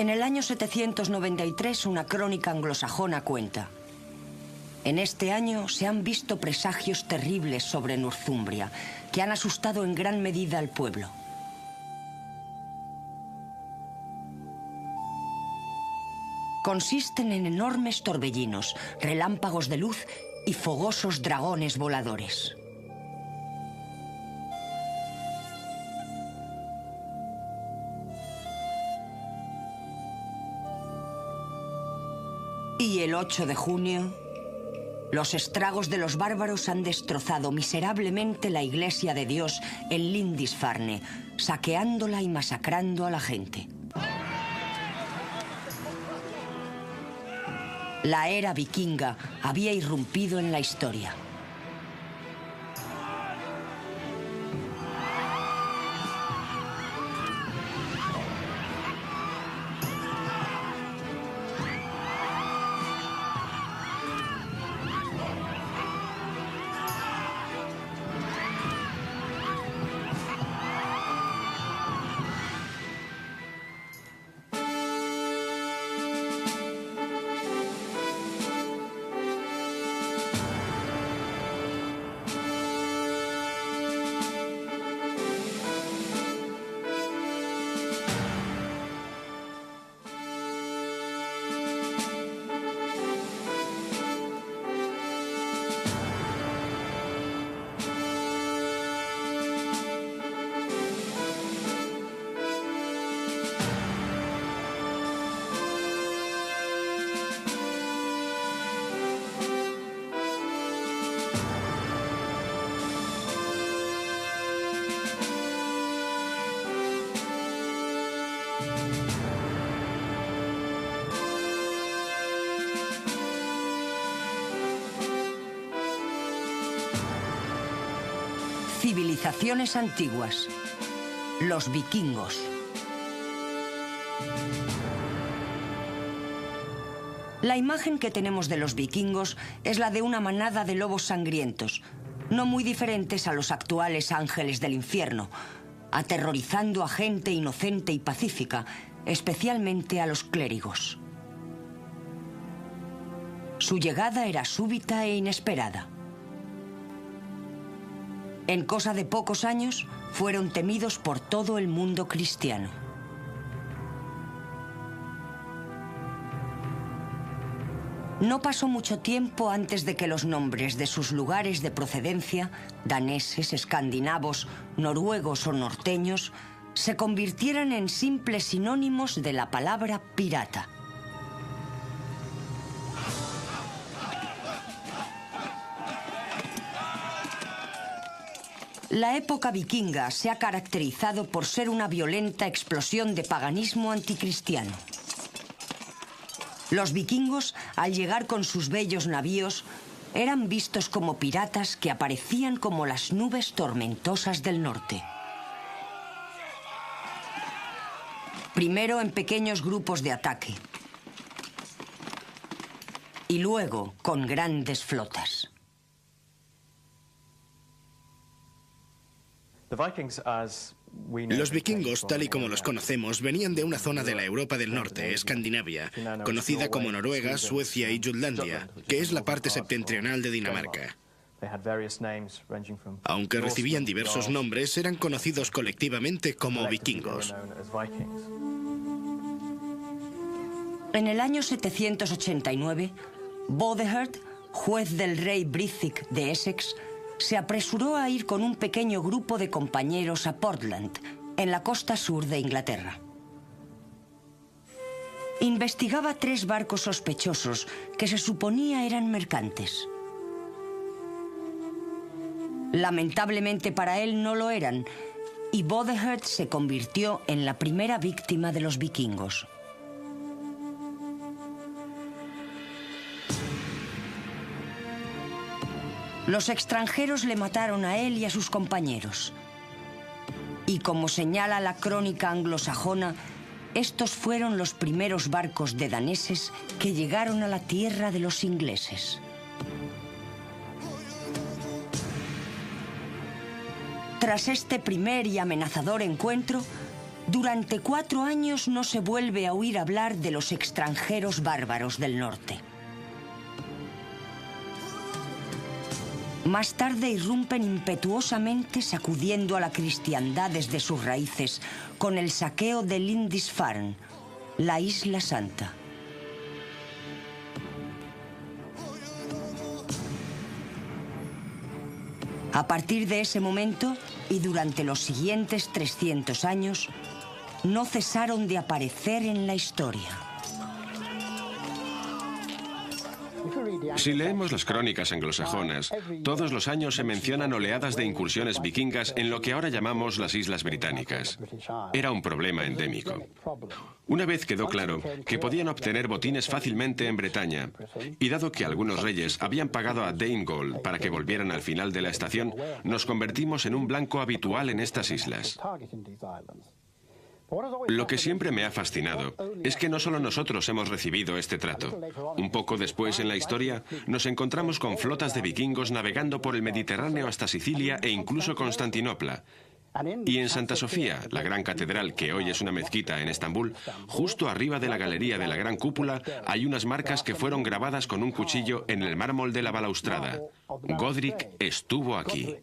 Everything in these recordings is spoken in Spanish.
En el año 793, una crónica anglosajona cuenta: en este año se han visto presagios terribles sobre Northumbria, que han asustado en gran medida al pueblo. Consisten en enormes torbellinos, relámpagos de luz y fogosos dragones voladores. Y el 8 de junio, los estragos de los bárbaros han destrozado miserablemente la iglesia de Dios en Lindisfarne, saqueándola y masacrando a la gente. La era vikinga había irrumpido en la historia. Civilizaciones antiguas. Los vikingos. La imagen que tenemos de los vikingos es la de una manada de lobos sangrientos, no muy diferentes a los actuales ángeles del infierno, aterrorizando a gente inocente y pacífica, especialmente a los clérigos. Su llegada era súbita e inesperada. En cosa de pocos años, fueron temidos por todo el mundo cristiano. No pasó mucho tiempo antes de que los nombres de sus lugares de procedencia, daneses, escandinavos, noruegos o norteños, se convirtieran en simples sinónimos de la palabra pirata. La época vikinga se ha caracterizado por ser una violenta explosión de paganismo anticristiano. Los vikingos, al llegar con sus bellos navíos, eran vistos como piratas que aparecían como las nubes tormentosas del norte. Primero en pequeños grupos de ataque y luego con grandes flotas. Los vikingos, tal y como los conocemos, venían de una zona de la Europa del Norte, Escandinavia, conocida como Noruega, Suecia y Jutlandia, que es la parte septentrional de Dinamarca. Aunque recibían diversos nombres, eran conocidos colectivamente como vikingos. En el año 789, Bothehard, juez del rey Brythig de Essex, se apresuró a ir con un pequeño grupo de compañeros a Portland, en la costa sur de Inglaterra. Investigaba 3 barcos sospechosos que se suponía eran mercantes. Lamentablemente para él no lo eran, y Bothehard se convirtió en la primera víctima de los vikingos. Los extranjeros le mataron a él y a sus compañeros. Y como señala la crónica anglosajona, estos fueron los primeros barcos de daneses que llegaron a la tierra de los ingleses. Tras este primer y amenazador encuentro, Durante 4 años no se vuelve a oír hablar de los extranjeros bárbaros del norte. Más tarde irrumpen impetuosamente, sacudiendo a la cristiandad desde sus raíces con el saqueo de Lindisfarne, la Isla Santa. A partir de ese momento y durante los siguientes 300 años, no cesaron de aparecer en la historia. Si leemos las crónicas anglosajonas, todos los años se mencionan oleadas de incursiones vikingas en lo que ahora llamamos las Islas Británicas. Era un problema endémico. Una vez quedó claro que podían obtener botines fácilmente en Bretaña, y dado que algunos reyes habían pagado a Danegeld para que volvieran al final de la estación, nos convertimos en un blanco habitual en estas islas. Lo que siempre me ha fascinado es que no solo nosotros hemos recibido este trato. Un poco después en la historia nos encontramos con flotas de vikingos navegando por el Mediterráneo hasta Sicilia e incluso Constantinopla. Y en Santa Sofía, la gran catedral que hoy es una mezquita en Estambul, justo arriba de la galería de la gran cúpula hay unas marcas que fueron grabadas con un cuchillo en el mármol de la balaustrada. Godric estuvo aquí.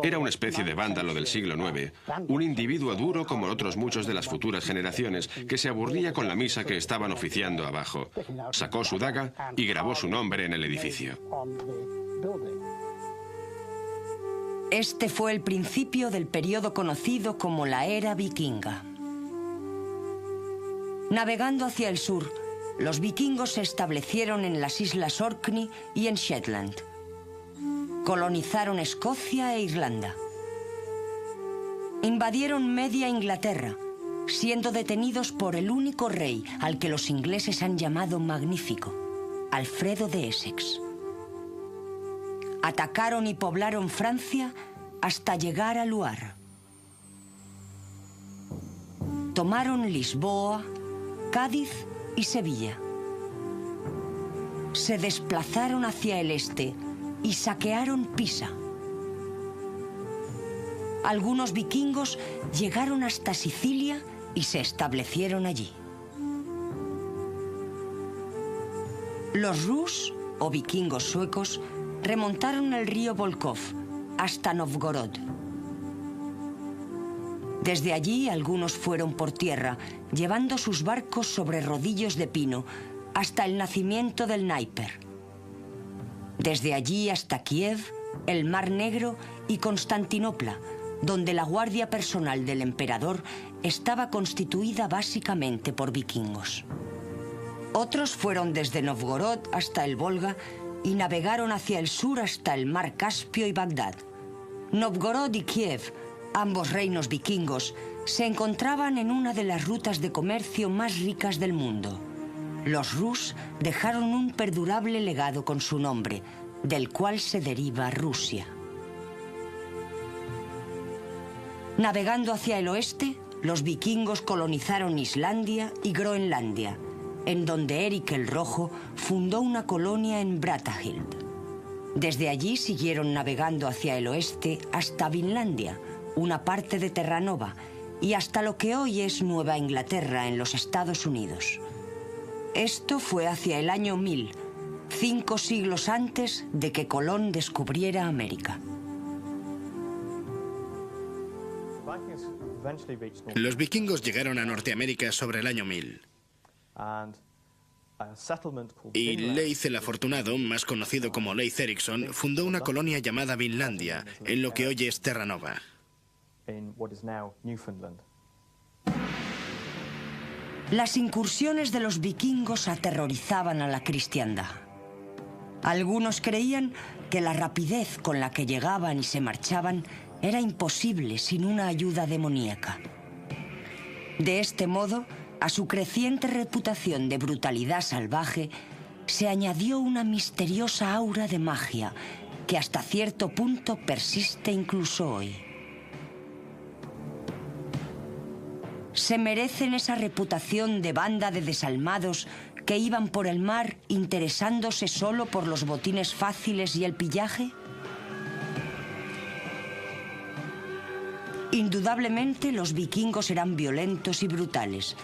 Era una especie de vándalo del siglo IX, un individuo duro como otros muchos de las futuras generaciones, que se aburría con la misa que estaban oficiando abajo. Sacó su daga y grabó su nombre en el edificio. Este fue el principio del periodo conocido como la Era Vikinga. Navegando hacia el sur, los vikingos se establecieron en las Islas Orkney y en Shetland. Colonizaron Escocia e Irlanda. Invadieron media Inglaterra, siendo detenidos por el único rey al que los ingleses han llamado Magnífico, Alfredo de Essex. Atacaron y poblaron Francia hasta llegar a Loire. Tomaron Lisboa, Cádiz y Sevilla. Se desplazaron hacia el este y saquearon Pisa. Algunos vikingos llegaron hasta Sicilia y se establecieron allí. Los Rus, o vikingos suecos, remontaron el río Volkhov hasta Novgorod. Desde allí algunos fueron por tierra, llevando sus barcos sobre rodillos de pino hasta el nacimiento del Dnieper. Desde allí hasta Kiev, el Mar Negro y Constantinopla, donde la guardia personal del emperador estaba constituida básicamente por vikingos. Otros fueron desde Novgorod hasta el Volga y navegaron hacia el sur hasta el Mar Caspio y Bagdad. Novgorod y Kiev, ambos reinos vikingos, se encontraban en una de las rutas de comercio más ricas del mundo. Los Rus dejaron un perdurable legado con su nombre, del cual se deriva Rusia. Navegando hacia el oeste, los vikingos colonizaron Islandia y Groenlandia, en donde Eric el Rojo fundó una colonia en Brattahlid. Desde allí siguieron navegando hacia el oeste hasta Vinlandia, una parte de Terranova, y hasta lo que hoy es Nueva Inglaterra en los Estados Unidos. Esto fue hacia el año 1000, 5 siglos antes de que Colón descubriera América. Los vikingos llegaron a Norteamérica sobre el año 1000. Y Leif el Afortunado, más conocido como Leif Erikson, fundó una colonia llamada Vinlandia, en lo que hoy es Terranova. Las incursiones de los vikingos aterrorizaban a la cristiandad. Algunos creían que la rapidez con la que llegaban y se marchaban era imposible sin una ayuda demoníaca. De este modo, a su creciente reputación de brutalidad salvaje, se añadió una misteriosa aura de magia que hasta cierto punto persiste incluso hoy. ¿Se merecen esa reputación de banda de desalmados que iban por el mar interesándose solo por los botines fáciles y el pillaje? Indudablemente los vikingos eran violentos y brutales,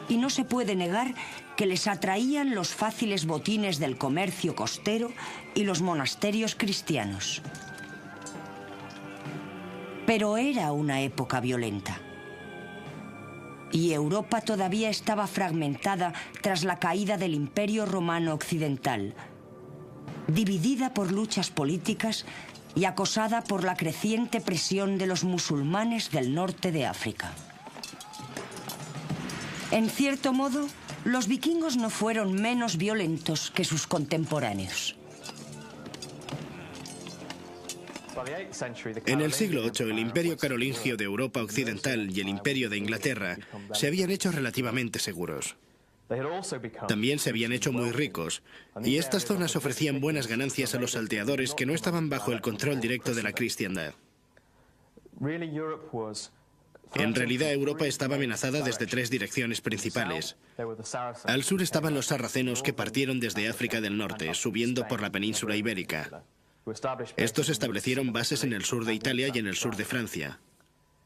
y no se puede negar que les atraían los fáciles botines del comercio costero y los monasterios cristianos. Pero era una época violenta. Y Europa todavía estaba fragmentada tras la caída del Imperio Romano Occidental, dividida por luchas políticas y acosada por la creciente presión de los musulmanes del norte de África. En cierto modo, los vikingos no fueron menos violentos que sus contemporáneos. En el siglo VIII, el Imperio Carolingio de Europa Occidental y el Imperio de Inglaterra se habían hecho relativamente seguros. También se habían hecho muy ricos, y estas zonas ofrecían buenas ganancias a los salteadores que no estaban bajo el control directo de la cristiandad. En realidad, Europa estaba amenazada desde tres direcciones principales. Al sur estaban los sarracenos que partieron desde África del Norte, subiendo por la península ibérica. Estos establecieron bases en el sur de Italia y en el sur de Francia.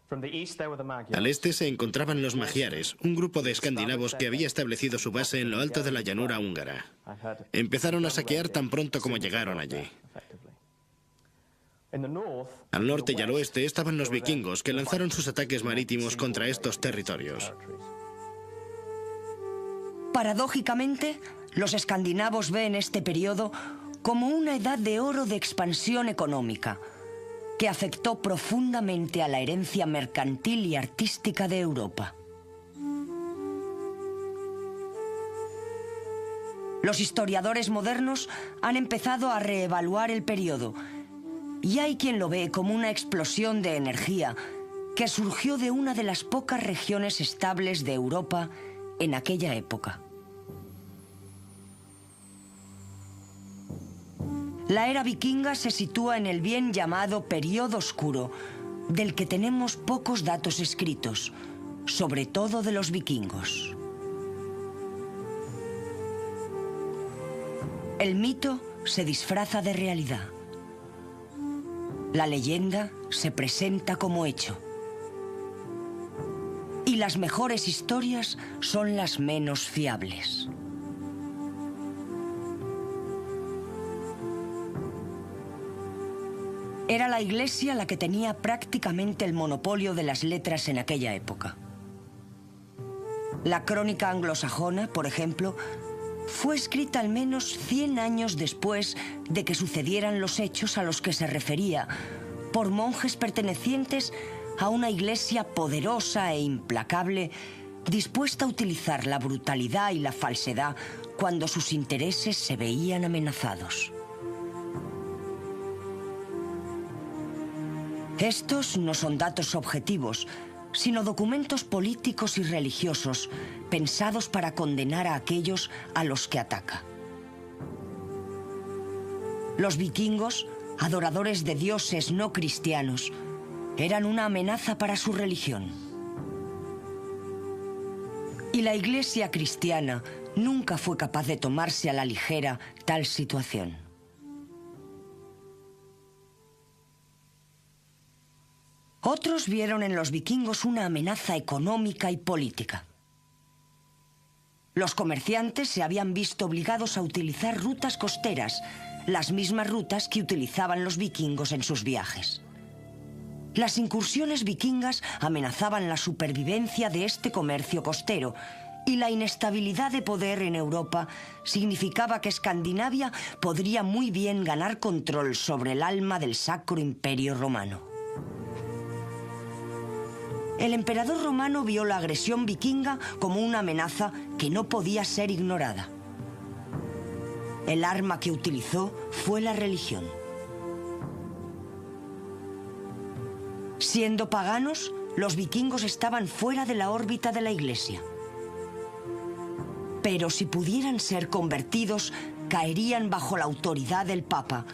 Al este se encontraban los magiares, un grupo de escandinavos que había establecido su base en lo alto de la llanura húngara. Empezaron a saquear tan pronto como llegaron allí. Al norte y al oeste estaban los vikingos, que lanzaron sus ataques marítimos contra estos territorios. Paradójicamente, los escandinavos ven este periodo como una edad de oro de expansión económica, que afectó profundamente a la herencia mercantil y artística de Europa. Los historiadores modernos han empezado a reevaluar el periodo, y hay quien lo ve como una explosión de energía que surgió de una de las pocas regiones estables de Europa en aquella época. La era vikinga se sitúa en el bien llamado Período Oscuro, del que tenemos pocos datos escritos, sobre todo de los vikingos. El mito se disfraza de realidad. La leyenda se presenta como hecho. Y las mejores historias son las menos fiables. Era la Iglesia la que tenía prácticamente el monopolio de las letras en aquella época. La crónica anglosajona, por ejemplo, fue escrita al menos 100 años después de que sucedieran los hechos a los que se refería, por monjes pertenecientes a una Iglesia poderosa e implacable, dispuesta a utilizar la brutalidad y la falsedad cuando sus intereses se veían amenazados. Estos no son datos objetivos, sino documentos políticos y religiosos pensados para condenar a aquellos a los que ataca. Los vikingos, adoradores de dioses no cristianos, eran una amenaza para su religión. Y la Iglesia cristiana nunca fue capaz de tomarse a la ligera tal situación. Otros vieron en los vikingos una amenaza económica y política. Los comerciantes se habían visto obligados a utilizar rutas costeras, las mismas rutas que utilizaban los vikingos en sus viajes. Las incursiones vikingas amenazaban la supervivencia de este comercio costero, y la inestabilidad de poder en Europa significaba que Escandinavia podría muy bien ganar control sobre el alma del Sacro Imperio Romano. El emperador romano vio la agresión vikinga como una amenaza que no podía ser ignorada. El arma que utilizó fue la religión. Siendo paganos, los vikingos estaban fuera de la órbita de la Iglesia. Pero si pudieran ser convertidos, caerían bajo la autoridad del Papa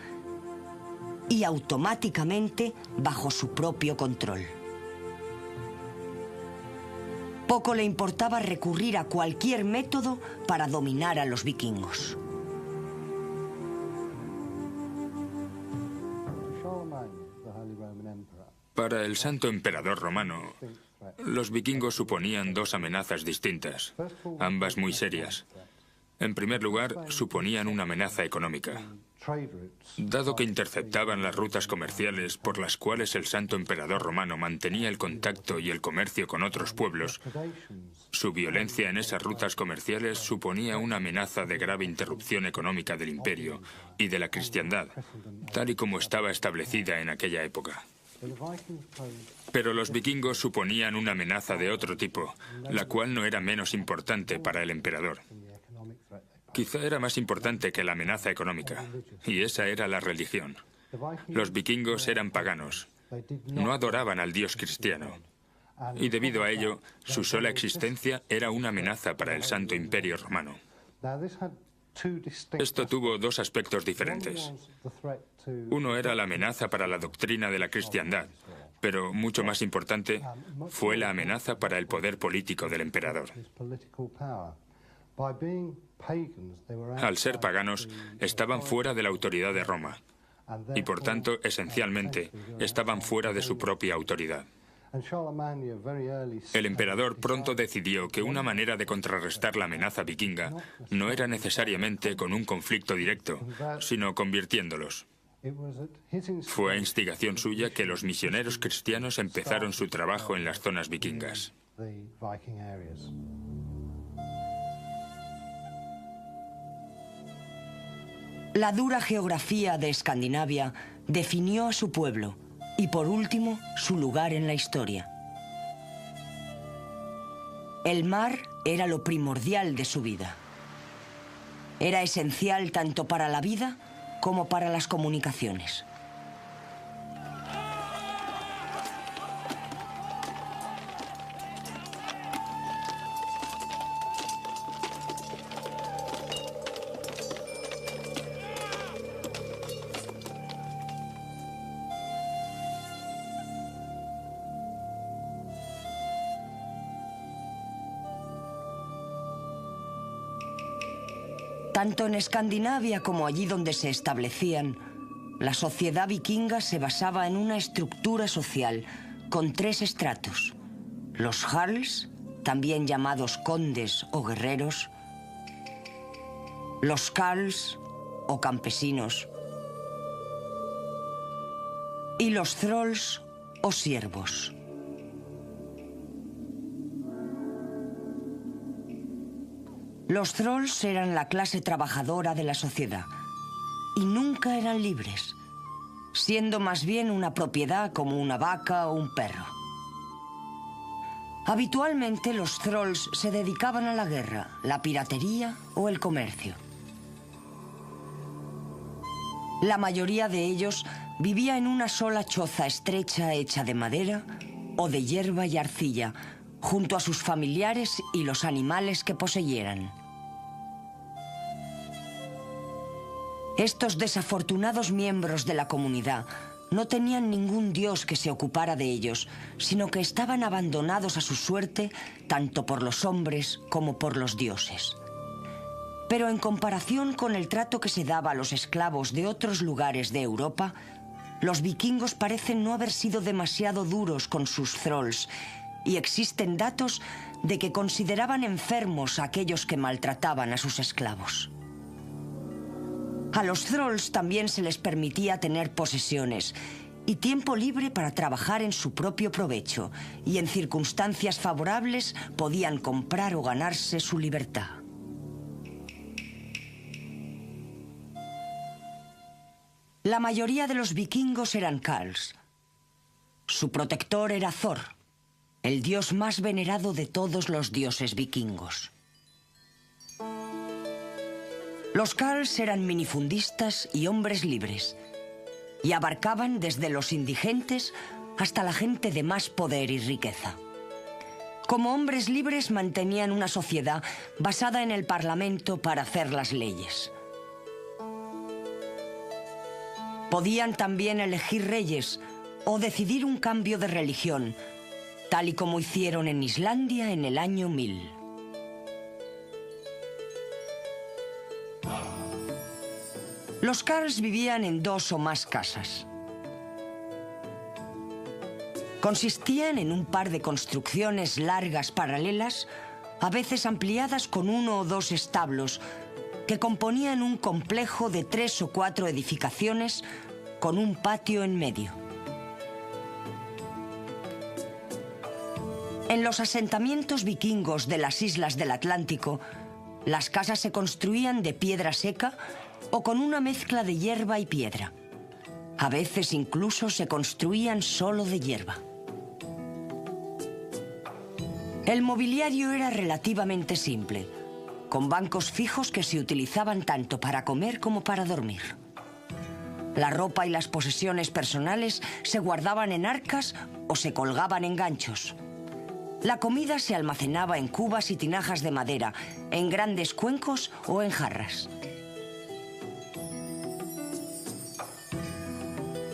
y automáticamente bajo su propio control. Poco le importaba recurrir a cualquier método para dominar a los vikingos. Para el Santo Emperador Romano, los vikingos suponían dos amenazas distintas, ambas muy serias. En primer lugar, suponían una amenaza económica. Dado que interceptaban las rutas comerciales por las cuales el Santo Emperador Romano mantenía el contacto y el comercio con otros pueblos, su violencia en esas rutas comerciales suponía una amenaza de grave interrupción económica del imperio y de la cristiandad, tal y como estaba establecida en aquella época. Pero los vikingos suponían una amenaza de otro tipo, la cual no era menos importante para el emperador. Quizá era más importante que la amenaza económica, y esa era la religión. Los vikingos eran paganos, no adoraban al Dios cristiano, y debido a ello, su sola existencia era una amenaza para el Santo Imperio Romano. Esto tuvo dos aspectos diferentes. Uno era la amenaza para la doctrina de la cristiandad, pero mucho más importante fue la amenaza para el poder político del emperador. Al ser paganos, estaban fuera de la autoridad de Roma y, por tanto, esencialmente, estaban fuera de su propia autoridad. El emperador pronto decidió que una manera de contrarrestar la amenaza vikinga no era necesariamente con un conflicto directo, sino convirtiéndolos. Fue a instigación suya que los misioneros cristianos empezaron su trabajo en las zonas vikingas. La dura geografía de Escandinavia definió a su pueblo y, por último, su lugar en la historia. El mar era lo primordial de su vida. Era esencial tanto para la vida como para las comunicaciones. Tanto en Escandinavia como allí donde se establecían, la sociedad vikinga se basaba en una estructura social con tres estratos: los jarls, también llamados condes o guerreros; los carls o campesinos; y los thralls o siervos. Los thralls eran la clase trabajadora de la sociedad y nunca eran libres, siendo más bien una propiedad como una vaca o un perro. Habitualmente los thralls se dedicaban a la guerra, la piratería o el comercio. La mayoría de ellos vivía en una sola choza estrecha hecha de madera o de hierba y arcilla, junto a sus familiares y los animales que poseyeran. Estos desafortunados miembros de la comunidad no tenían ningún dios que se ocupara de ellos, sino que estaban abandonados a su suerte tanto por los hombres como por los dioses. Pero en comparación con el trato que se daba a los esclavos de otros lugares de Europa, los vikingos parecen no haber sido demasiado duros con sus thralls, y existen datos de que consideraban enfermos a aquellos que maltrataban a sus esclavos. A los thralls también se les permitía tener posesiones y tiempo libre para trabajar en su propio provecho, y en circunstancias favorables podían comprar o ganarse su libertad. La mayoría de los vikingos eran carls. Su protector era Thor, el dios más venerado de todos los dioses vikingos. Los carls eran minifundistas y hombres libres, y abarcaban desde los indigentes hasta la gente de más poder y riqueza. Como hombres libres mantenían una sociedad basada en el parlamento para hacer las leyes. Podían también elegir reyes o decidir un cambio de religión, tal y como hicieron en Islandia en el año 1000. Los carls vivían en 2 o más casas. Consistían en un par de construcciones largas paralelas, a veces ampliadas con 1 o 2 establos, que componían un complejo de 3 o 4 edificaciones con un patio en medio. En los asentamientos vikingos de las islas del Atlántico, las casas se construían de piedra seca o con una mezcla de hierba y piedra. A veces incluso se construían solo de hierba. El mobiliario era relativamente simple, con bancos fijos que se utilizaban tanto para comer como para dormir. La ropa y las posesiones personales se guardaban en arcas o se colgaban en ganchos. La comida se almacenaba en cubas y tinajas de madera, en grandes cuencos o en jarras.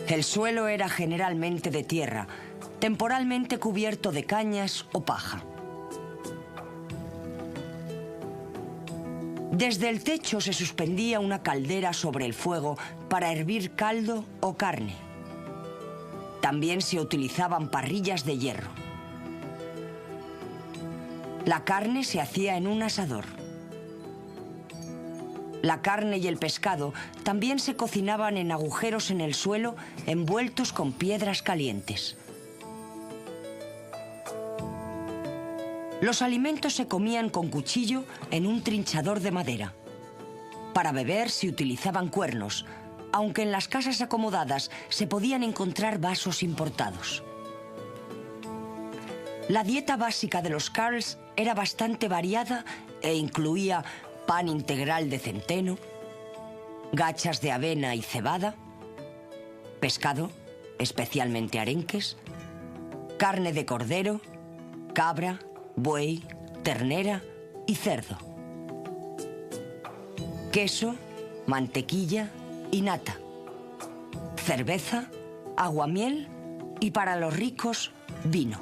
El suelo era generalmente de tierra, temporalmente cubierto de cañas o paja. Desde el techo se suspendía una caldera sobre el fuego para hervir caldo o carne. También se utilizaban parrillas de hierro. La carne se hacía en un asador. La carne y el pescado también se cocinaban en agujeros en el suelo envueltos con piedras calientes. Los alimentos se comían con cuchillo en un trinchador de madera. Para beber se utilizaban cuernos, aunque en las casas acomodadas se podían encontrar vasos importados. La dieta básica de los Jarls era bastante variada e incluía pan integral de centeno, gachas de avena y cebada, pescado, especialmente arenques, carne de cordero, cabra, buey, ternera y cerdo, queso, mantequilla y nata, cerveza, aguamiel y, para los ricos, vino.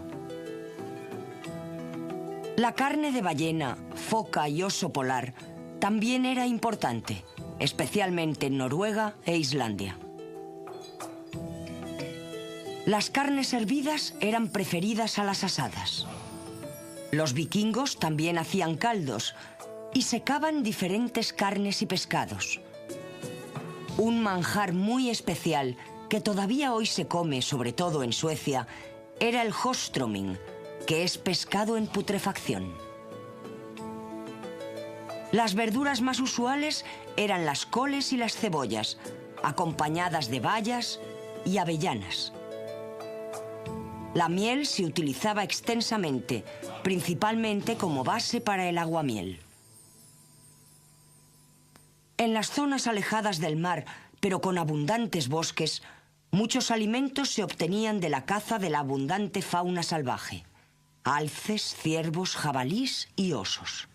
La carne de ballena, foca y oso polar también era importante, especialmente en Noruega e Islandia. Las carnes hervidas eran preferidas a las asadas. Los vikingos también hacían caldos y secaban diferentes carnes y pescados. Un manjar muy especial que todavía hoy se come, sobre todo en Suecia, era el håströmming, que es pescado en putrefacción. Las verduras más usuales eran las coles y las cebollas, acompañadas de bayas y avellanas. La miel se utilizaba extensamente, principalmente como base para el aguamiel. En las zonas alejadas del mar, pero con abundantes bosques, muchos alimentos se obtenían de la caza de la abundante fauna salvaje: alces, ciervos, jabalís y osos.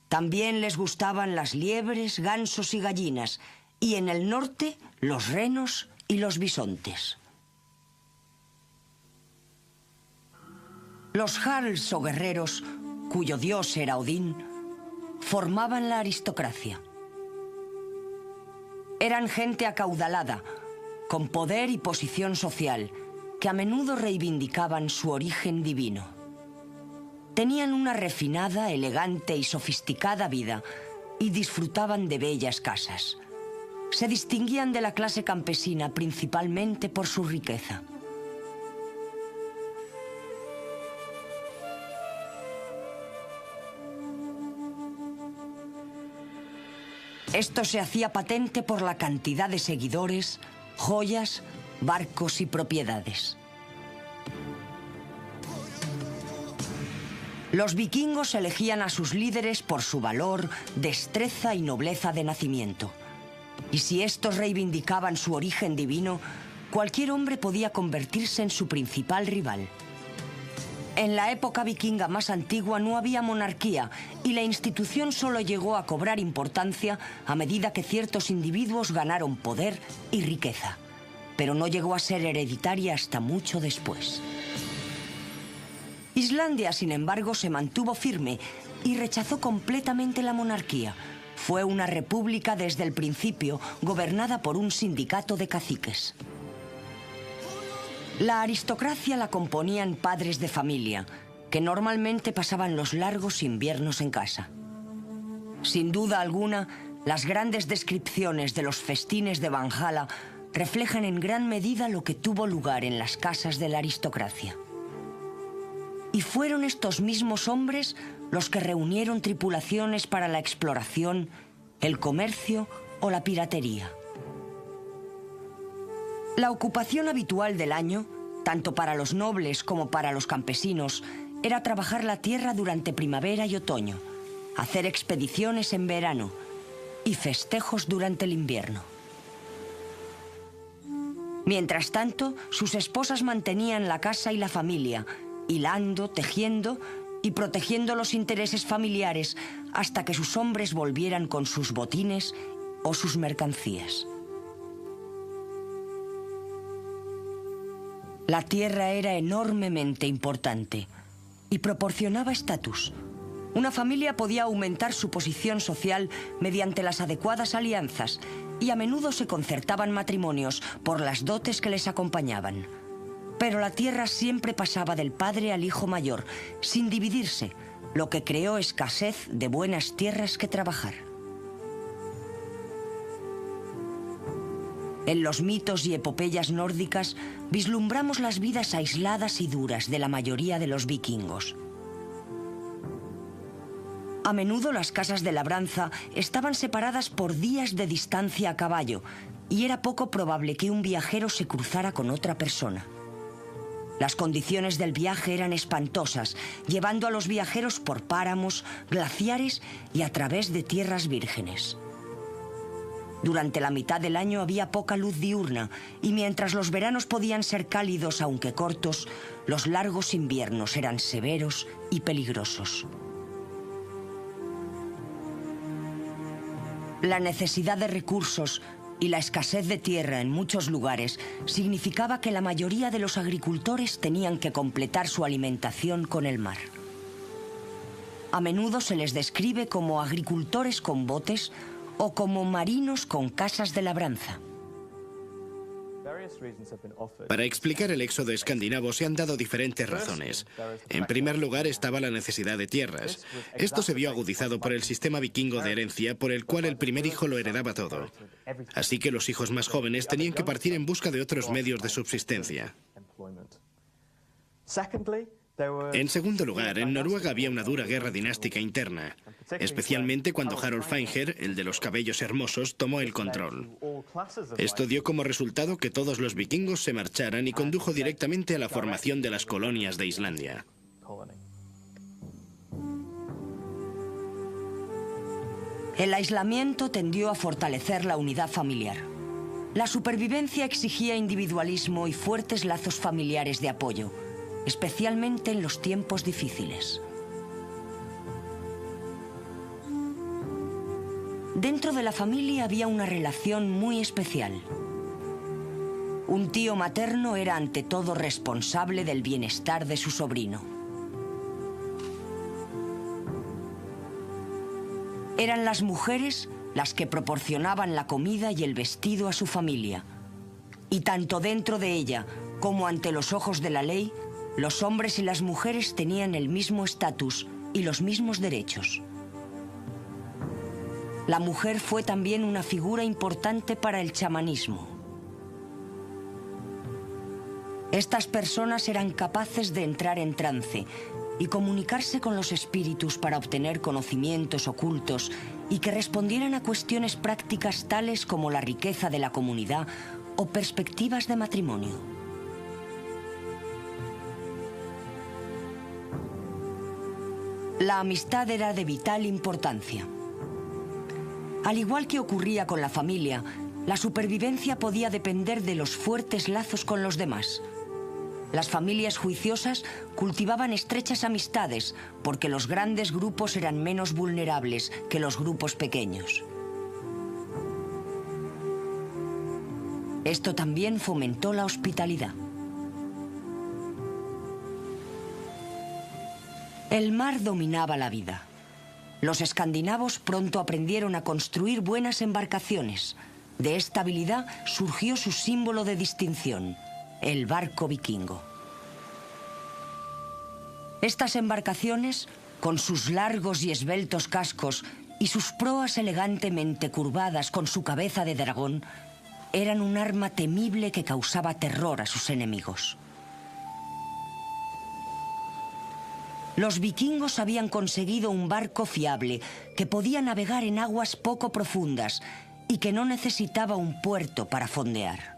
También les gustaban las liebres, gansos y gallinas, y en el norte los renos y los bisontes. Los jarls o guerreros, cuyo dios era Odín, formaban la aristocracia. Eran gente acaudalada, con poder y posición social, que a menudo reivindicaban su origen divino. Tenían una refinada, elegante y sofisticada vida y disfrutaban de bellas casas. Se distinguían de la clase campesina principalmente por su riqueza. Esto se hacía patente por la cantidad de seguidores, joyas, barcos y propiedades. Los vikingos elegían a sus líderes por su valor, destreza y nobleza de nacimiento. Y si estos reivindicaban su origen divino, cualquier hombre podía convertirse en su principal rival. En la época vikinga más antigua no había monarquía y la institución solo llegó a cobrar importancia a medida que ciertos individuos ganaron poder y riqueza, pero no llegó a ser hereditaria hasta mucho después. Islandia, sin embargo, se mantuvo firme y rechazó completamente la monarquía. Fue una república desde el principio, gobernada por un sindicato de caciques. La aristocracia la componían padres de familia, que normalmente pasaban los largos inviernos en casa. Sin duda alguna, las grandes descripciones de los festines de Valhalla reflejan en gran medida lo que tuvo lugar en las casas de la aristocracia. Y fueron estos mismos hombres los que reunieron tripulaciones para la exploración, el comercio o la piratería. La ocupación habitual del año, tanto para los nobles como para los campesinos, era trabajar la tierra durante primavera y otoño, hacer expediciones en verano y festejos durante el invierno. Mientras tanto, sus esposas mantenían la casa y la familia, hilando, tejiendo y protegiendo los intereses familiares hasta que sus hombres volvieran con sus botines o sus mercancías. La tierra era enormemente importante y proporcionaba estatus. Una familia podía aumentar su posición social mediante las adecuadas alianzas y a menudo se concertaban matrimonios por las dotes que les acompañaban. Pero la tierra siempre pasaba del padre al hijo mayor, sin dividirse, lo que creó escasez de buenas tierras que trabajar. En los mitos y epopeyas nórdicas vislumbramos las vidas aisladas y duras de la mayoría de los vikingos. A menudo las casas de labranza estaban separadas por días de distancia a caballo y era poco probable que un viajero se cruzara con otra persona. Las condiciones del viaje eran espantosas, llevando a los viajeros por páramos, glaciares y a través de tierras vírgenes. Durante la mitad del año había poca luz diurna y mientras los veranos podían ser cálidos aunque cortos, los largos inviernos eran severos y peligrosos. La necesidad de recursos y la escasez de tierra en muchos lugares significaba que la mayoría de los agricultores tenían que completar su alimentación con el mar. A menudo se les describe como agricultores con botes o como marinos con casas de labranza. Para explicar el éxodo escandinavo se han dado diferentes razones. En primer lugar estaba la necesidad de tierras. Esto se vio agudizado por el sistema vikingo de herencia, por el cual el primer hijo lo heredaba todo. Así que los hijos más jóvenes tenían que partir en busca de otros medios de subsistencia. En segundo lugar, en Noruega había una dura guerra dinástica interna, especialmente cuando Harald Feinherr, el de los cabellos hermosos, tomó el control. Esto dio como resultado que todos los vikingos se marcharan y condujo directamente a la formación de las colonias de Islandia. El aislamiento tendió a fortalecer la unidad familiar. La supervivencia exigía individualismo y fuertes lazos familiares de apoyo, especialmente en los tiempos difíciles. Dentro de la familia había una relación muy especial. Un tío materno era ante todo responsable del bienestar de su sobrino. Eran las mujeres las que proporcionaban la comida y el vestido a su familia. Y tanto dentro de ella como ante los ojos de la ley, los hombres y las mujeres tenían el mismo estatus y los mismos derechos. La mujer fue también una figura importante para el chamanismo. Estas personas eran capaces de entrar en trance y comunicarse con los espíritus para obtener conocimientos ocultos y que respondieran a cuestiones prácticas tales como la riqueza de la comunidad o perspectivas de matrimonio. La amistad era de vital importancia. Al igual que ocurría con la familia, la supervivencia podía depender de los fuertes lazos con los demás. Las familias juiciosas cultivaban estrechas amistades porque los grandes grupos eran menos vulnerables que los grupos pequeños. Esto también fomentó la hospitalidad. El mar dominaba la vida. Los escandinavos pronto aprendieron a construir buenas embarcaciones. De esta habilidad surgió su símbolo de distinción, el barco vikingo. Estas embarcaciones, con sus largos y esbeltos cascos y sus proas elegantemente curvadas con su cabeza de dragón, eran un arma temible que causaba terror a sus enemigos. Los vikingos habían conseguido un barco fiable que podía navegar en aguas poco profundas y que no necesitaba un puerto para fondear.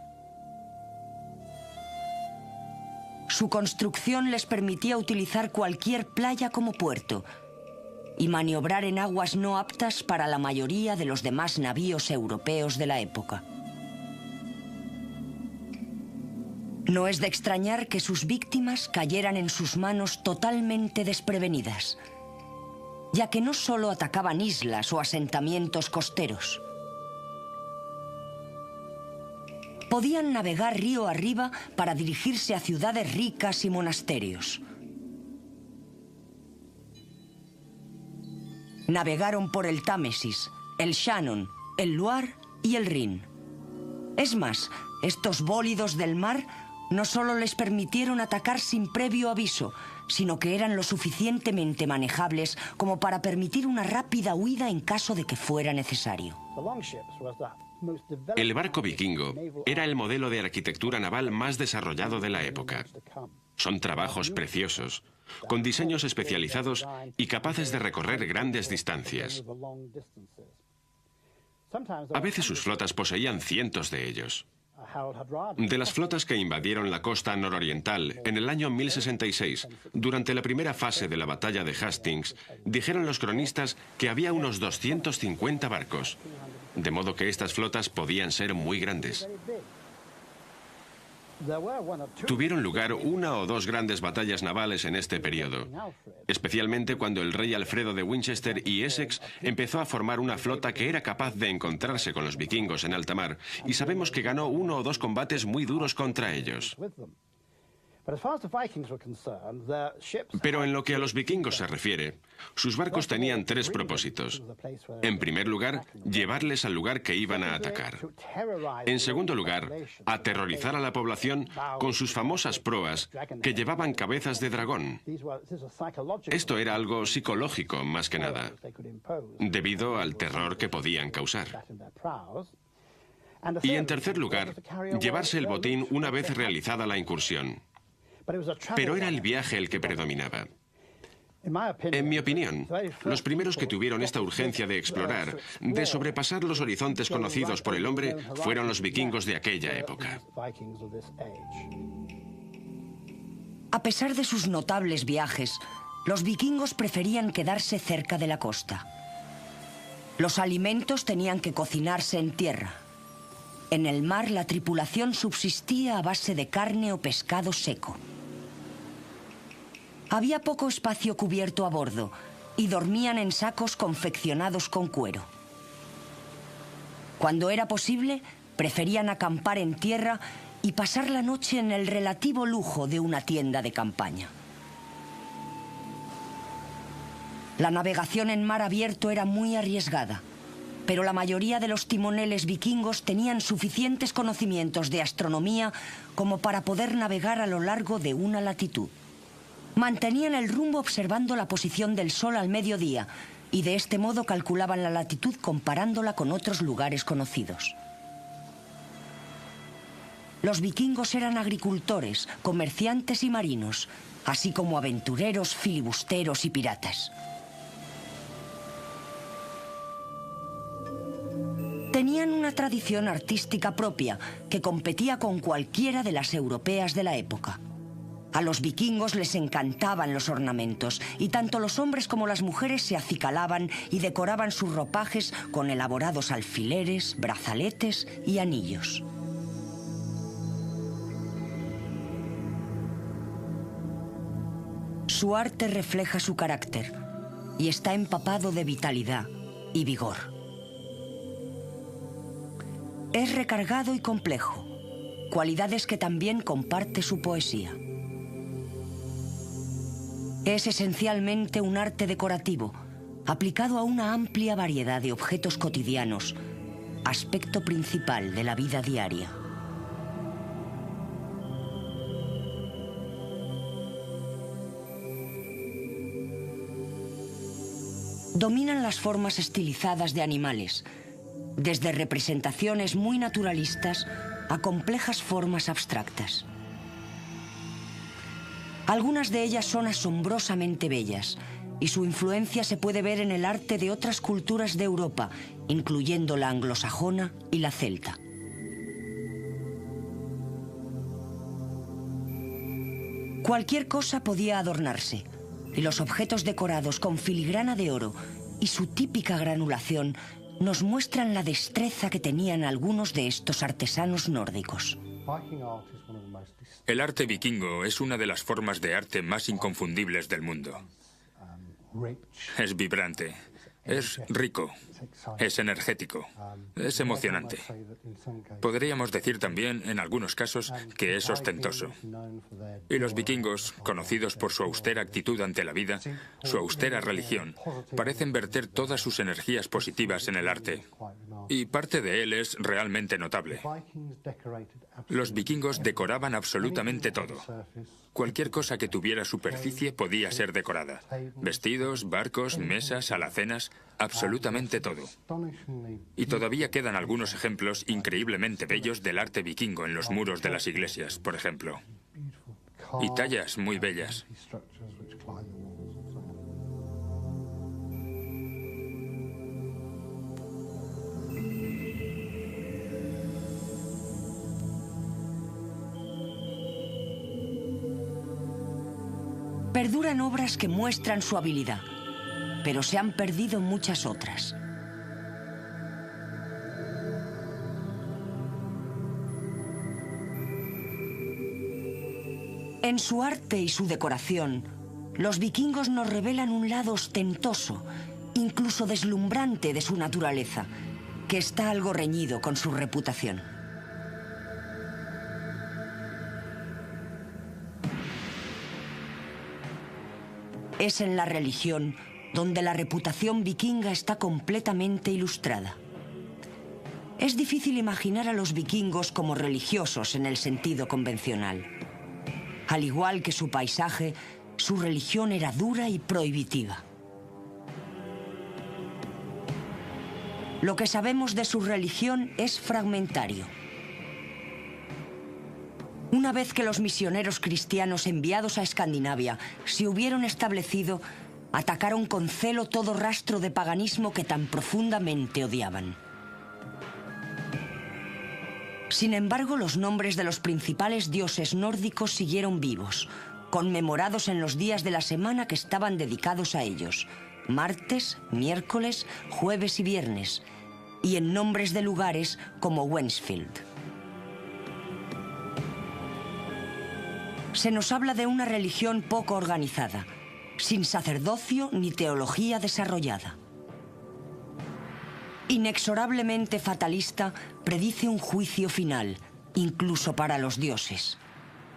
Su construcción les permitía utilizar cualquier playa como puerto y maniobrar en aguas no aptas para la mayoría de los demás navíos europeos de la época. No es de extrañar que sus víctimas cayeran en sus manos totalmente desprevenidas, ya que no solo atacaban islas o asentamientos costeros. Podían navegar río arriba para dirigirse a ciudades ricas y monasterios. Navegaron por el Támesis, el Shannon, el Loire y el Rin. Es más, estos bólidos del mar no solo les permitieron atacar sin previo aviso, sino que eran lo suficientemente manejables como para permitir una rápida huida en caso de que fuera necesario. El barco vikingo era el modelo de arquitectura naval más desarrollado de la época. Son trabajos preciosos, con diseños especializados y capaces de recorrer grandes distancias. A veces sus flotas poseían cientos de ellos. De las flotas que invadieron la costa nororiental en el año 1066, durante la primera fase de la batalla de Hastings, dijeron los cronistas que había unos 250 barcos, de modo que estas flotas podían ser muy grandes. Tuvieron lugar una o dos grandes batallas navales en este periodo, especialmente cuando el rey Alfredo de Winchester y Essex empezó a formar una flota que era capaz de encontrarse con los vikingos en alta mar, y sabemos que ganó uno o dos combates muy duros contra ellos. Pero en lo que a los vikingos se refiere, sus barcos tenían tres propósitos. En primer lugar, llevarles al lugar que iban a atacar. En segundo lugar, aterrorizar a la población con sus famosas proas que llevaban cabezas de dragón. Esto era algo psicológico más que nada, debido al terror que podían causar. Y en tercer lugar, llevarse el botín una vez realizada la incursión. Pero era el viaje el que predominaba. En mi opinión, los primeros que tuvieron esta urgencia de explorar, de sobrepasar los horizontes conocidos por el hombre, fueron los vikingos de aquella época. A pesar de sus notables viajes, los vikingos preferían quedarse cerca de la costa. Los alimentos tenían que cocinarse en tierra. En el mar, la tripulación subsistía a base de carne o pescado seco. Había poco espacio cubierto a bordo y dormían en sacos confeccionados con cuero. Cuando era posible, preferían acampar en tierra y pasar la noche en el relativo lujo de una tienda de campaña. La navegación en mar abierto era muy arriesgada, pero la mayoría de los timoneles vikingos tenían suficientes conocimientos de astronomía como para poder navegar a lo largo de una latitud. Mantenían el rumbo observando la posición del sol al mediodía y de este modo calculaban la latitud comparándola con otros lugares conocidos. Los vikingos eran agricultores, comerciantes y marinos, así como aventureros, filibusteros y piratas. Tenían una tradición artística propia que competía con cualquiera de las europeas de la época. A los vikingos les encantaban los ornamentos y tanto los hombres como las mujeres se acicalaban y decoraban sus ropajes con elaborados alfileres, brazaletes y anillos. Su arte refleja su carácter y está empapado de vitalidad y vigor. Es recargado y complejo, cualidades que también comparte su poesía. Es esencialmente un arte decorativo, aplicado a una amplia variedad de objetos cotidianos, aspecto principal de la vida diaria. Dominan las formas estilizadas de animales, desde representaciones muy naturalistas a complejas formas abstractas. Algunas de ellas son asombrosamente bellas, y su influencia se puede ver en el arte de otras culturas de Europa, incluyendo la anglosajona y la celta. Cualquier cosa podía adornarse, y los objetos decorados con filigrana de oro y su típica granulación nos muestran la destreza que tenían algunos de estos artesanos nórdicos. El arte vikingo es una de las formas de arte más inconfundibles del mundo. Es vibrante, es rico, es energético, es emocionante. Podríamos decir también, en algunos casos, que es ostentoso. Y los vikingos, conocidos por su austera actitud ante la vida, su austera religión, parecen verter todas sus energías positivas en el arte. Y parte de él es realmente notable. Los vikingos decoraban absolutamente todo. Cualquier cosa que tuviera superficie podía ser decorada. Vestidos, barcos, mesas, alacenas, absolutamente todo. Y todavía quedan algunos ejemplos increíblemente bellos del arte vikingo en los muros de las iglesias, por ejemplo. Y tallas muy bellas. Perduran obras que muestran su habilidad, pero se han perdido muchas otras. En su arte y su decoración, los vikingos nos revelan un lado ostentoso, incluso deslumbrante de su naturaleza, que está algo reñido con su reputación. Es en la religión donde la reputación vikinga está completamente ilustrada. Es difícil imaginar a los vikingos como religiosos en el sentido convencional. Al igual que su paisaje, su religión era dura y prohibitiva. Lo que sabemos de su religión es fragmentario. Una vez que los misioneros cristianos enviados a Escandinavia se hubieron establecido, atacaron con celo todo rastro de paganismo que tan profundamente odiaban. Sin embargo, los nombres de los principales dioses nórdicos siguieron vivos, conmemorados en los días de la semana que estaban dedicados a ellos: martes, miércoles, jueves y viernes, y en nombres de lugares como Wensfield. Se nos habla de una religión poco organizada, sin sacerdocio ni teología desarrollada. Inexorablemente fatalista, predice un juicio final, incluso para los dioses.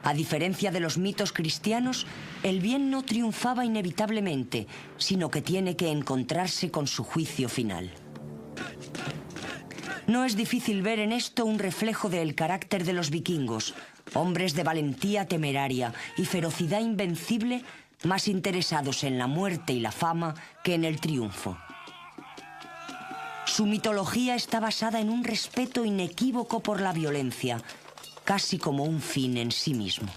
A diferencia de los mitos cristianos, el bien no triunfaba inevitablemente, sino que tiene que encontrarse con su juicio final. No es difícil ver en esto un reflejo del carácter de los vikingos, hombres de valentía temeraria y ferocidad invencible, más interesados en la muerte y la fama que en el triunfo. Su mitología está basada en un respeto inequívoco por la violencia, casi como un fin en sí mismo.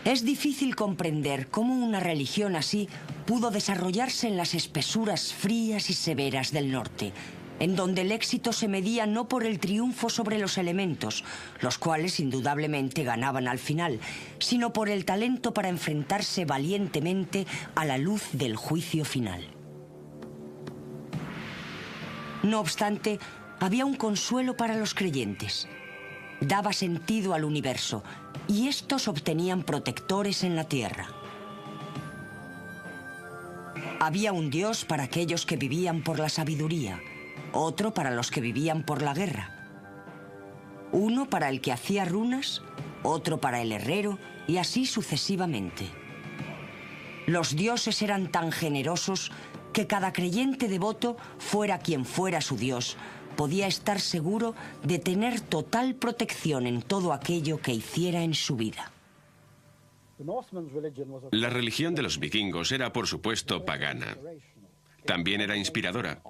Es difícil comprender cómo una religión así pudo desarrollarse en las espesuras frías y severas del norte, en donde el éxito se medía no por el triunfo sobre los elementos, los cuales indudablemente ganaban al final, sino por el talento para enfrentarse valientemente a la luz del juicio final. No obstante, había un consuelo para los creyentes. Daba sentido al universo, y estos obtenían protectores en la tierra. Había un dios para aquellos que vivían por la sabiduría, otro para los que vivían por la guerra, uno para el que hacía runas, otro para el herrero, y así sucesivamente. Los dioses eran tan generosos que cada creyente devoto, fuera quien fuera su dios, podía estar seguro de tener total protección en todo aquello que hiciera en su vida. La religión de los vikingos era, por supuesto, pagana. También era inspiradora.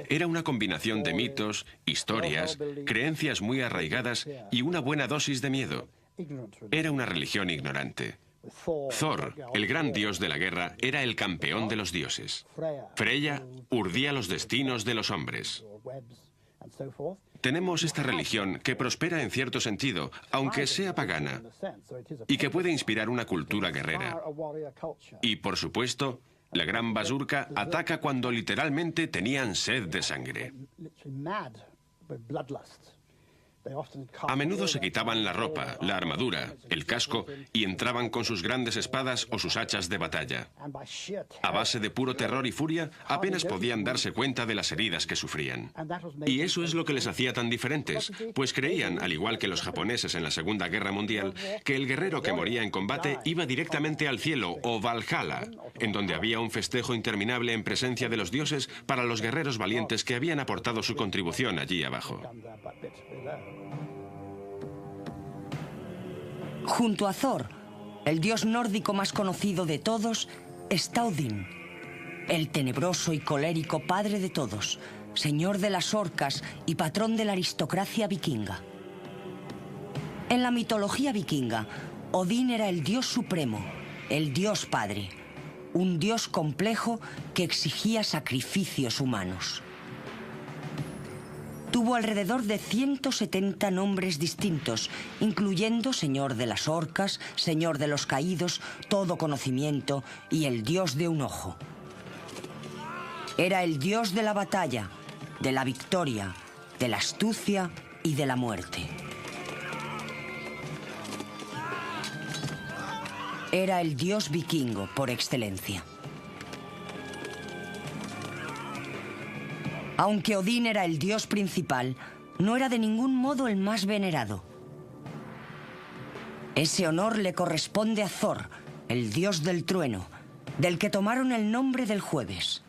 Era una combinación de mitos, historias, creencias muy arraigadas y una buena dosis de miedo. Era una religión ignorante. Thor, el gran dios de la guerra, era el campeón de los dioses. Freya urdía los destinos de los hombres. Tenemos esta religión que prospera en cierto sentido, aunque sea pagana, y que puede inspirar una cultura guerrera. Y, por supuesto, la gran Basurka ataca cuando literalmente tenían sed de sangre. A menudo se quitaban la ropa, la armadura, el casco y entraban con sus grandes espadas o sus hachas de batalla. A base de puro terror y furia, apenas podían darse cuenta de las heridas que sufrían. Y eso es lo que les hacía tan diferentes, pues creían, al igual que los japoneses en la Segunda Guerra Mundial, que el guerrero que moría en combate iba directamente al cielo o Valhalla, en donde había un festejo interminable en presencia de los dioses para los guerreros valientes que habían aportado su contribución allí abajo. Junto a Thor, el dios nórdico más conocido de todos, está Odín, el tenebroso y colérico padre de todos, señor de las orcas y patrón de la aristocracia vikinga. En la mitología vikinga, Odín era el dios supremo, el dios padre, un dios complejo que exigía sacrificios humanos. Tuvo alrededor de 170 nombres distintos, incluyendo Señor de las Orcas, Señor de los Caídos, Todo Conocimiento y el Dios de un Ojo. Era el dios de la batalla, de la victoria, de la astucia y de la muerte. Era el dios vikingo por excelencia. Aunque Odín era el dios principal, no era de ningún modo el más venerado. Ese honor le corresponde a Thor, el dios del trueno, del que tomaron el nombre del jueves.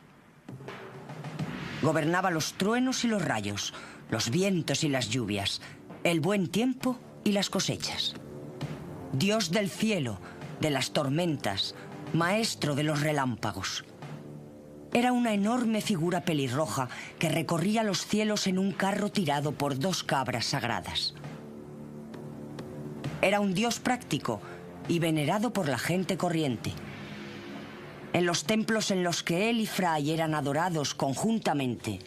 Gobernaba los truenos y los rayos, los vientos y las lluvias, el buen tiempo y las cosechas. Dios del cielo, de las tormentas, maestro de los relámpagos. Era una enorme figura pelirroja que recorría los cielos en un carro tirado por 2 cabras sagradas. Era un dios práctico y venerado por la gente corriente. En los templos en los que él y Frey eran adorados conjuntamente,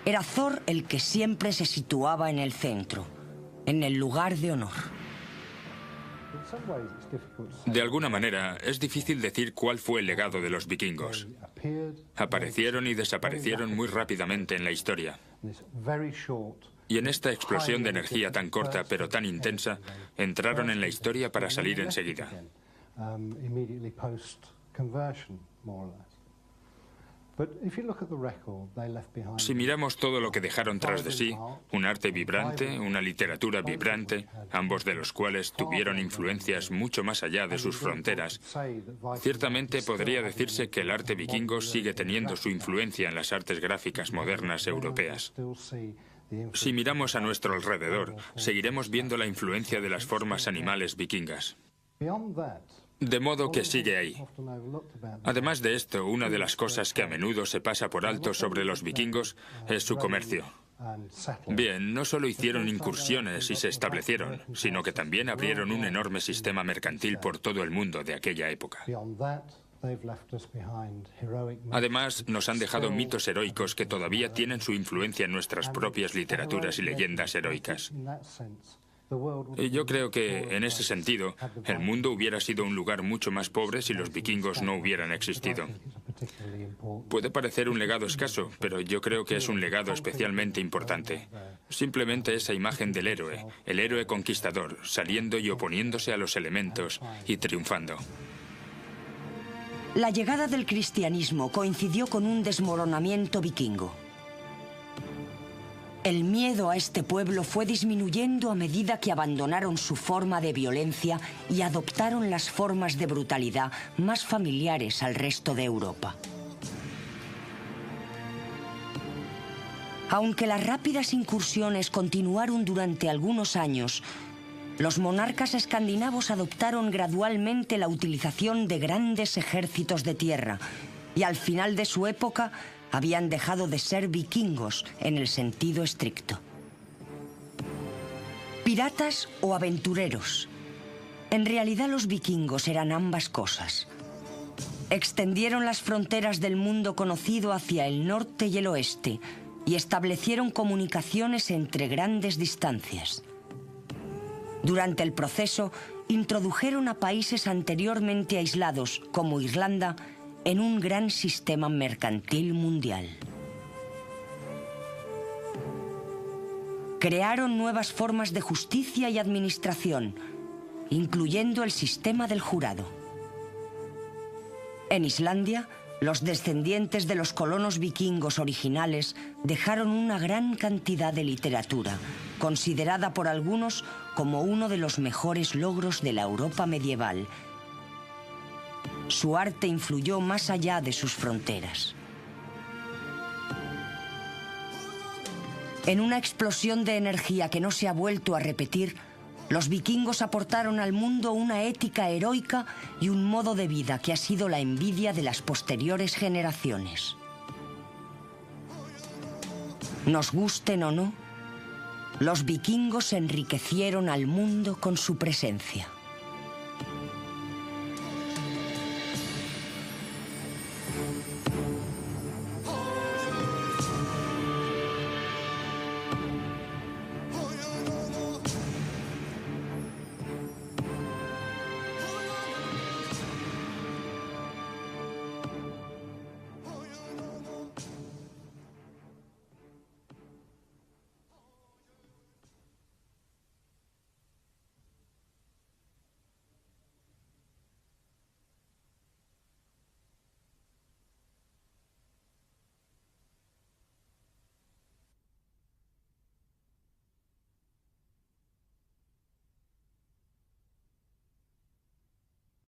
era Thor el que siempre se situaba en el centro, en el lugar de honor. De alguna manera, es difícil decir cuál fue el legado de los vikingos. Aparecieron y desaparecieron muy rápidamente en la historia. Y en esta explosión de energía tan corta pero tan intensa, entraron en la historia para salir enseguida. Si miramos todo lo que dejaron tras de sí, un arte vibrante, una literatura vibrante, ambos de los cuales tuvieron influencias mucho más allá de sus fronteras, ciertamente podría decirse que el arte vikingo sigue teniendo su influencia en las artes gráficas modernas europeas. Si miramos a nuestro alrededor, seguiremos viendo la influencia de las formas animales vikingas. De modo que sigue ahí. Además de esto, una de las cosas que a menudo se pasa por alto sobre los vikingos es su comercio. Bien, no solo hicieron incursiones y se establecieron, sino que también abrieron un enorme sistema mercantil por todo el mundo de aquella época. Además, nos han dejado mitos heroicos que todavía tienen su influencia en nuestras propias literaturas y leyendas heroicas. Y yo creo que, en ese sentido, el mundo hubiera sido un lugar mucho más pobre si los vikingos no hubieran existido. Puede parecer un legado escaso, pero yo creo que es un legado especialmente importante. Simplemente esa imagen del héroe, el héroe conquistador, saliendo y oponiéndose a los elementos y triunfando. La llegada del cristianismo coincidió con un desmoronamiento vikingo. El miedo a este pueblo fue disminuyendo a medida que abandonaron su forma de violencia y adoptaron las formas de brutalidad más familiares al resto de Europa. Aunque las rápidas incursiones continuaron durante algunos años, los monarcas escandinavos adoptaron gradualmente la utilización de grandes ejércitos de tierra y al final de su época habían dejado de ser vikingos en el sentido estricto. ¿Piratas o aventureros? En realidad los vikingos eran ambas cosas. Extendieron las fronteras del mundo conocido hacia el norte y el oeste y establecieron comunicaciones entre grandes distancias. Durante el proceso, introdujeron a países anteriormente aislados, como Irlanda, en un gran sistema mercantil mundial. Crearon nuevas formas de justicia y administración, incluyendo el sistema del jurado. En Islandia, los descendientes de los colonos vikingos originales dejaron una gran cantidad de literatura, considerada por algunos como uno de los mejores logros de la Europa medieval. Su arte influyó más allá de sus fronteras. En una explosión de energía que no se ha vuelto a repetir, los vikingos aportaron al mundo una ética heroica y un modo de vida que ha sido la envidia de las posteriores generaciones. Nos gusten o no, los vikingos enriquecieron al mundo con su presencia.